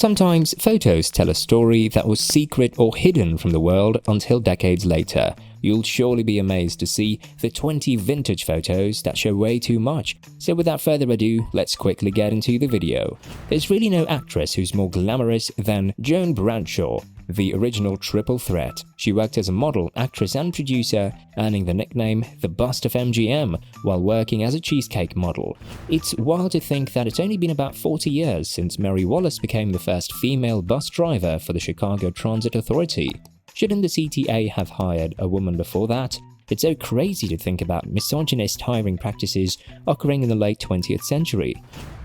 Sometimes photos tell a story that was secret or hidden from the world until decades later. You'll surely be amazed to see the 20 vintage photos that show way too much. So without further ado, let's quickly get into the video. There's really no actress who's more glamorous than Joan Bradshaw, the original triple threat. She worked as a model, actress and producer, earning the nickname the Bust of MGM while working as a cheesecake model. It's wild to think that it's only been about 40 years since Mary Wallace became the first female bus driver for the Chicago Transit Authority. Shouldn't the CTA have hired a woman before that? It's so crazy to think about misogynist hiring practices occurring in the late 20th century.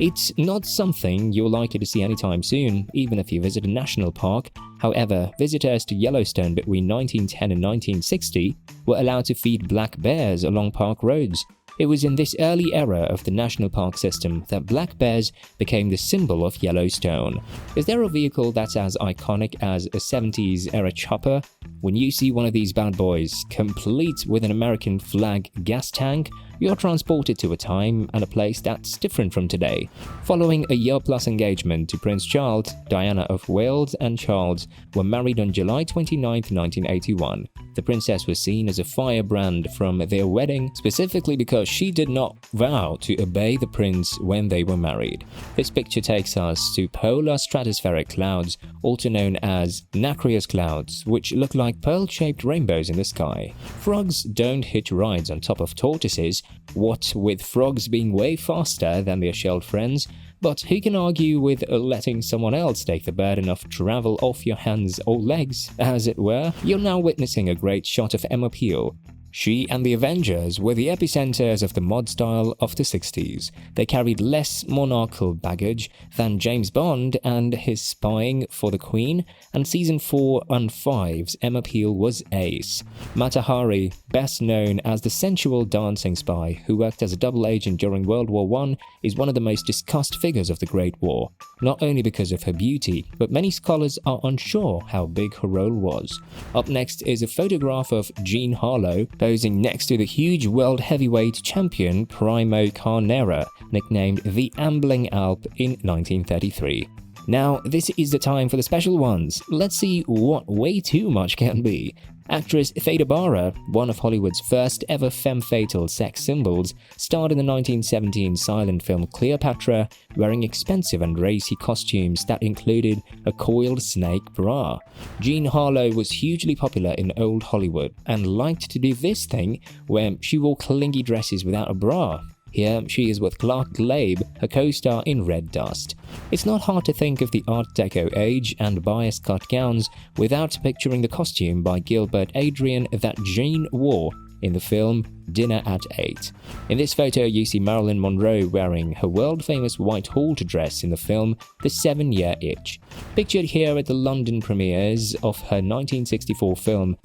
It's not something you're likely to see anytime soon, even if you visit a national park. However, visitors to Yellowstone between 1910 and 1960 were allowed to feed black bears along park roads. It was in this early era of the national park system that black bears became the symbol of Yellowstone. Is there a vehicle that's as iconic as a 70s era chopper? When you see one of these bad boys, complete with an American flag gas tank, you're transported to a time and a place that's different from today. Following a year-plus engagement to Prince Charles, Diana of Wales and Charles were married on July 29, 1981. The princess was seen as a firebrand from their wedding, specifically because she did not vow to obey the prince when they were married. This picture takes us to polar stratospheric clouds, also known as nacreous clouds, which look like pearl-shaped rainbows in the sky. Frogs don't hitch rides on top of tortoises, what with frogs being way faster than their shelled friends, but who can argue with letting someone else take the burden of travel off your hands or legs, as it were? You're now witnessing a great shot of Emma Peel. She and the Avengers were the epicenters of the mod style of the 60s. They carried less monarchical baggage than James Bond and his spying for the Queen, and season 4 and 5's Emma Peel was ace. Mata Hari, best known as the sensual dancing spy who worked as a double agent during World War I, is one of the most discussed figures of the Great War, not only because of her beauty, but many scholars are unsure how big her role was. Up next is a photograph of Jean Harlow, posing next to the huge world heavyweight champion Primo Carnera, nicknamed the Ambling Alp in 1933. Now, this is the time for the special ones. Let's see what way too much can be. Actress Theda Bara, one of Hollywood's first ever femme-fatale sex symbols, starred in the 1917 silent film Cleopatra, wearing expensive and racy costumes that included a coiled snake bra. Jean Harlow was hugely popular in old Hollywood and liked to do this thing where she wore clingy dresses without a bra. Here she is with Clark Glabe, her co-star in Red Dust. It's not hard to think of the Art Deco age and bias cut gowns without picturing the costume by Gilbert Adrian that Jean wore in the film Dinner at 8. In this photo you see Marilyn Monroe wearing her world-famous white halter dress in the film The 7-Year Itch. Pictured here at the London premieres of her 1964 film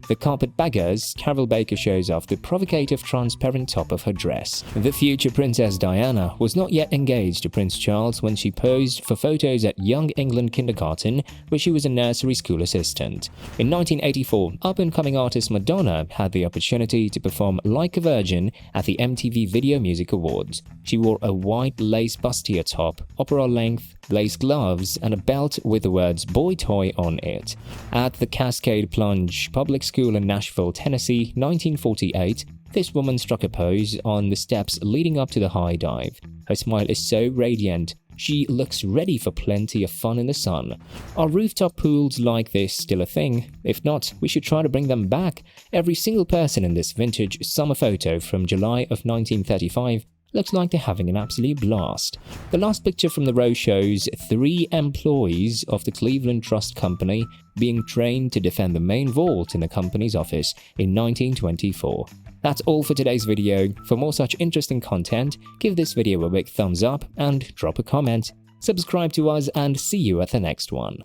The Carpetbaggers, Carol Baker shows off the provocative transparent top of her dress. The future Princess Diana was not yet engaged to Prince Charles when she posed for photos at Young England Kindergarten, where she was a nursery school assistant. In 1984, up-and-coming artist Madonna had the opportunity to perform Like a Virgin at the MTV Video Music Awards. She wore a white lace bustier top, opera-length lace gloves, and a belt with the words "boy toy" on it. At the Cascade Plunge Public School in Nashville, Tennessee, 1948, this woman struck a pose on the steps leading up to the high dive. Her smile is so radiant, she looks ready for plenty of fun in the sun. Are rooftop pools like this still a thing? If not, we should try to bring them back. Every single person in this vintage summer photo from July of 1935 looks like they're having an absolute blast. The last picture from the row shows 3 employees of the Cleveland Trust Company being trained to defend the main vault in the company's office in 1924. That's all for today's video. For more such interesting content, give this video a big thumbs up and drop a comment. Subscribe to us and see you at the next one.